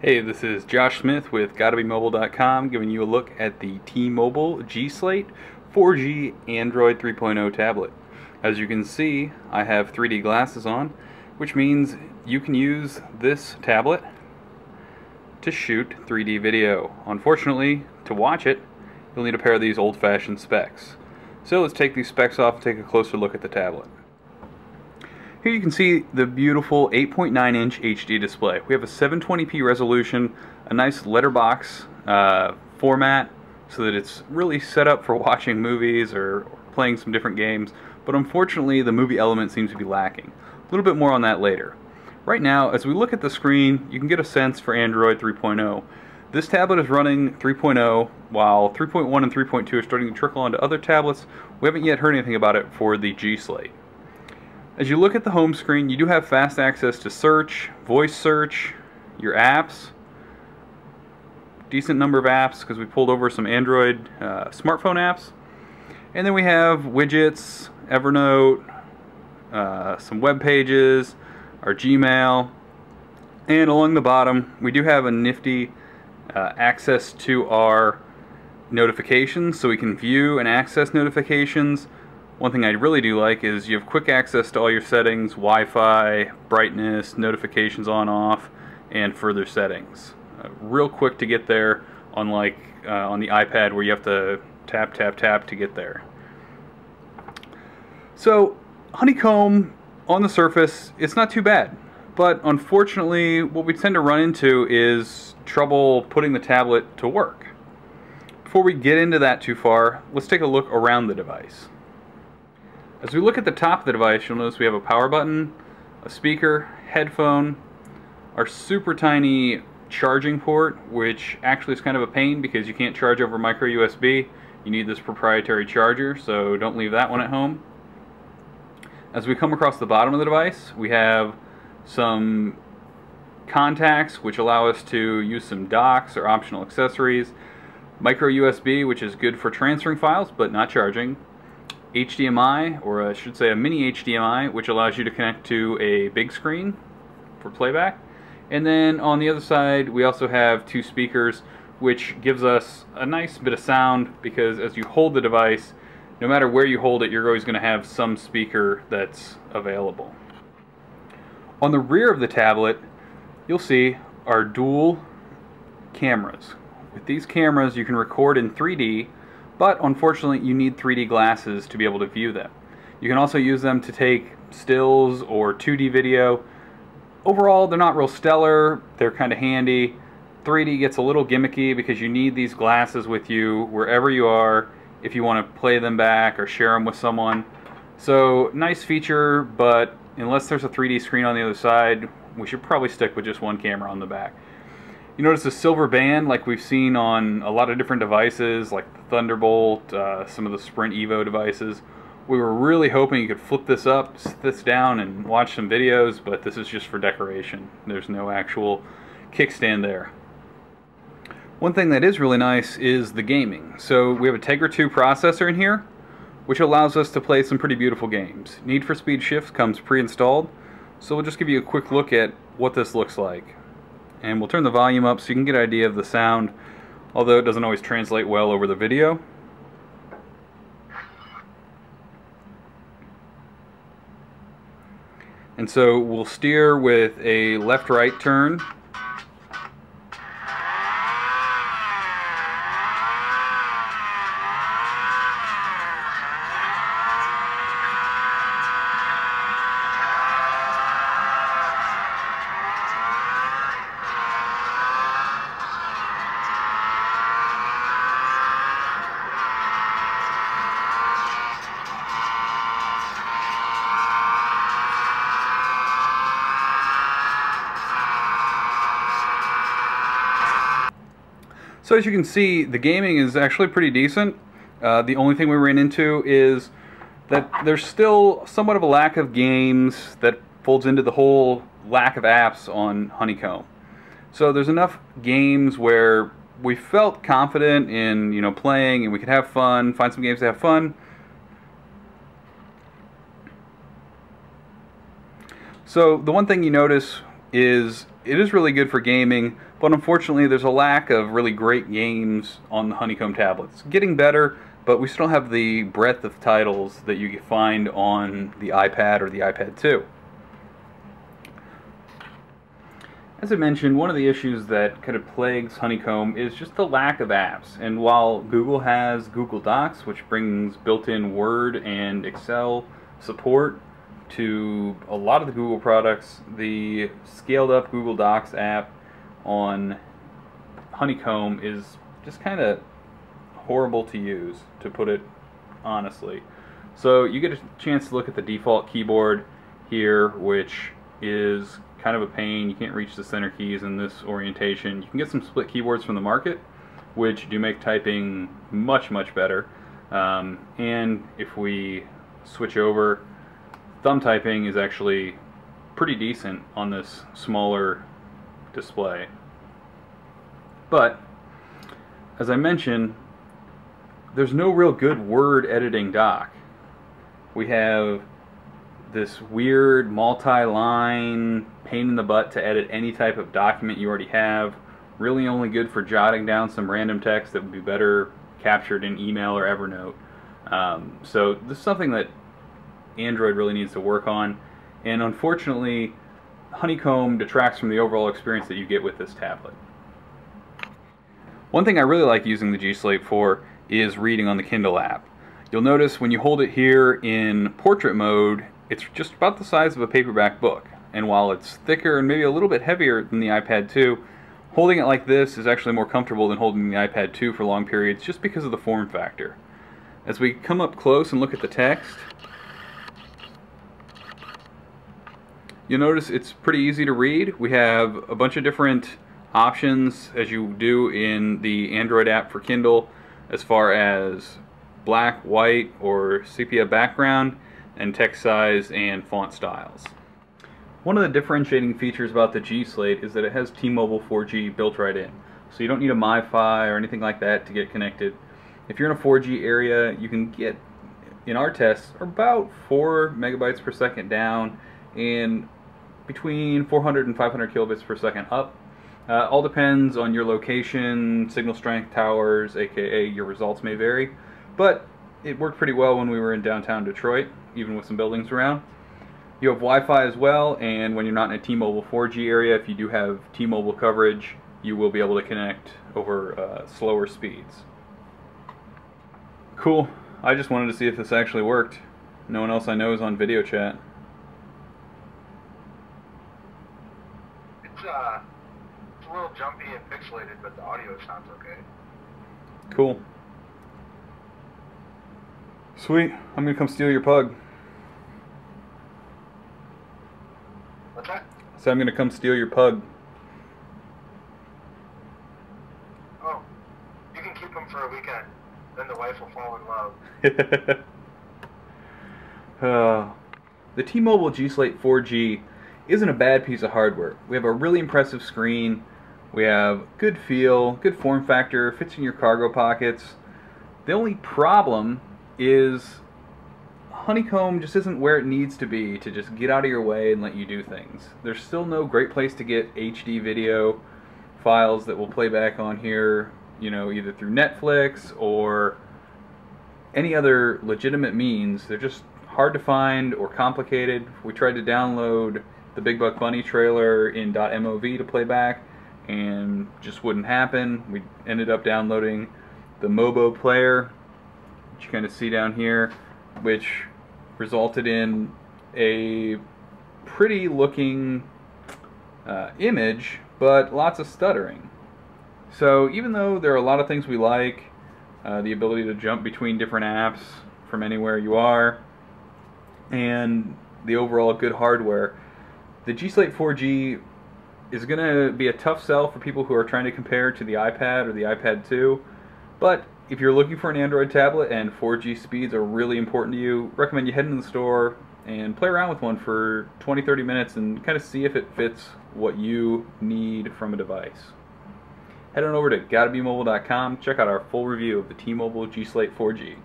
Hey, this is Josh Smith with GottaBeMobile.com giving you a look at the T-Mobile G-Slate 4G Android 3.0 tablet. As you can see, I have 3D glasses on, which means you can use this tablet to shoot 3D video. Unfortunately, to watch it, you'll need a pair of these old-fashioned specs. So let's take these specs off and take a closer look at the tablet. Here you can see the beautiful 8.9-inch HD display. We have a 720p resolution, a nice letterbox format so that it's really set up for watching movies or playing some different games, but unfortunately the movie element seems to be lacking. A little bit more on that later. Right now, as we look at the screen, you can get a sense for Android 3.0. This tablet is running 3.0, while 3.1 and 3.2 are starting to trickle onto other tablets. We haven't yet heard anything about it for the G-Slate. As you look at the home screen, you do have fast access to search, voice search, your apps, decent number of apps because we pulled over some Android smartphone apps, and then we have widgets, Evernote, some web pages, our Gmail, and along the bottom we do have a nifty access to our notifications, so we can view and access notifications. One thing I really do like is you have quick access to all your settings, Wi-Fi, brightness, notifications on, off, and further settings. Real quick to get there, unlike on the iPad where you have to tap, tap, tap to get there. So, honeycomb on the surface, it's not too bad. But unfortunately, what we tend to run into is trouble putting the tablet to work. Before we get into that too far, let's take a look around the device. As we look at the top of the device, you'll notice we have a power button, a speaker, headphone, our super tiny charging port, which actually is kind of a pain because you can't charge over micro USB. You need this proprietary charger, so don't leave that one at home. As we come across the bottom of the device, we have some contacts which allow us to use some docks or optional accessories, micro USB, which is good for transferring files but not charging, HDMI, or I should say a mini HDMI, which allows you to connect to a big screen for playback. And then on the other side we also have two speakers, which gives us a nice bit of sound because as you hold the device, no matter where you hold it, you're always going to have some speaker that's available. On the rear of the tablet, you'll see our dual cameras. With these cameras you can record in 3D, but unfortunately you need 3D glasses to be able to view them. You can also use them to take stills or 2D video. Overall, they're not real stellar, they're kind of handy. 3D gets a little gimmicky because you need these glasses with you wherever you are if you want to play them back or share them with someone. So, nice feature, but unless there's a 3D screen on the other side, we should probably stick with just one camera on the back. You notice the silver band like we've seen on a lot of different devices like the Thunderbolt, some of the Sprint Evo devices. We were really hoping you could flip this up, sit this down and watch some videos, but this is just for decoration. There's no actual kickstand there. One thing that is really nice is the gaming. So we have a Tegra 2 processor in here, which allows us to play some pretty beautiful games. Need for Speed Shift comes pre-installed, so we'll just give you a quick look at what this looks like. And we'll turn the volume up so you can get an idea of the sound, although it doesn't always translate well over the video. And so we'll steer with a left-right turn. So as you can see, the gaming is actually pretty decent. The only thing we ran into is that there's still somewhat of a lack of games that folds into the whole lack of apps on Honeycomb. So there's enough games where we felt confident in, playing and we could have fun, find some games to have fun. So the one thing you notice is it is really good for gaming, but unfortunately there's a lack of really great games on the Honeycomb tablets. It's getting better, but we still have the breadth of titles that you can find on the iPad or the iPad 2. As I mentioned, one of the issues that kind of plagues Honeycomb is just the lack of apps. And while Google has Google Docs, which brings built-in Word and Excel support to a lot of the Google products, the scaled-up Google Docs app on Honeycomb is just kind of horrible to use, to put it honestly. So you get a chance to look at the default keyboard here, which is kind of a pain. You can't reach the center keys in this orientation. You can get some split keyboards from the market, which do make typing much, much better. And if we switch over, thumb typing is actually pretty decent on this smaller display. But, as I mentioned, there's no real good word editing dock. We have this weird multi-line pain in the butt to edit any type of document you already have. Really only good for jotting down some random text that would be better captured in email or Evernote. So this is something that Android really needs to work on, and unfortunately Honeycomb detracts from the overall experience that you get with this tablet. One thing I really like using the G-Slate for is reading on the Kindle app. You'll notice when you hold it here in portrait mode, it's just about the size of a paperback book. And while it's thicker and maybe a little bit heavier than the iPad 2, holding it like this is actually more comfortable than holding the iPad 2 for long periods just because of the form factor. As we come up close and look at the text, you'll notice it's pretty easy to read. We have a bunch of different options, as you do in the Android app for Kindle, as far as black, white, or sepia background, and text size and font styles. One of the differentiating features about the G-Slate is that it has T-Mobile 4G built right in. So you don't need a MiFi or anything like that to get connected. If you're in a 4G area, you can get, in our tests, about 4 megabytes per second down and between 400 and 500 kilobits per second up. All depends on your location, signal strength, towers, aka your results may vary. But it worked pretty well when we were in downtown Detroit, even with some buildings around. You have Wi-Fi as well, and when you're not in a T-Mobile 4G area, if you do have T-Mobile coverage, you will be able to connect over slower speeds. Cool. I just wanted to see if this actually worked. No one else I know is on video chat. It's a little jumpy and pixelated, but the audio sounds okay. Cool. Sweet. I'm gonna come steal your pug. What's that? So I'm gonna come steal your pug. Oh, you can keep him for a weekend. Then the wife will fall in love. The T-Mobile G-Slate 4G isn't a bad piece of hardware. We have a really impressive screen. We have good feel, good form factor, fits in your cargo pockets. The only problem is Honeycomb just isn't where it needs to be to just get out of your way and let you do things. There's still no great place to get HD video files that will play back on here, you know, either through Netflix or any other legitimate means. They're just hard to find or complicated. We tried to download the Big Buck Bunny trailer in .mov to play back and just wouldn't happen. We ended up downloading the Mobo player, which you kind of see down here, which resulted in a pretty looking image, but lots of stuttering. So even though there are a lot of things we like, the ability to jump between different apps from anywhere you are, and the overall good hardware, the G-Slate 4G is going to be a tough sell for people who are trying to compare to the iPad or the iPad 2, but if you're looking for an Android tablet and 4G speeds are really important to you, recommend you head into the store and play around with one for 20-30 minutes and kind of see if it fits what you need from a device. Head on over to gottabemobile.com, check out our full review of the T-Mobile G-Slate 4G.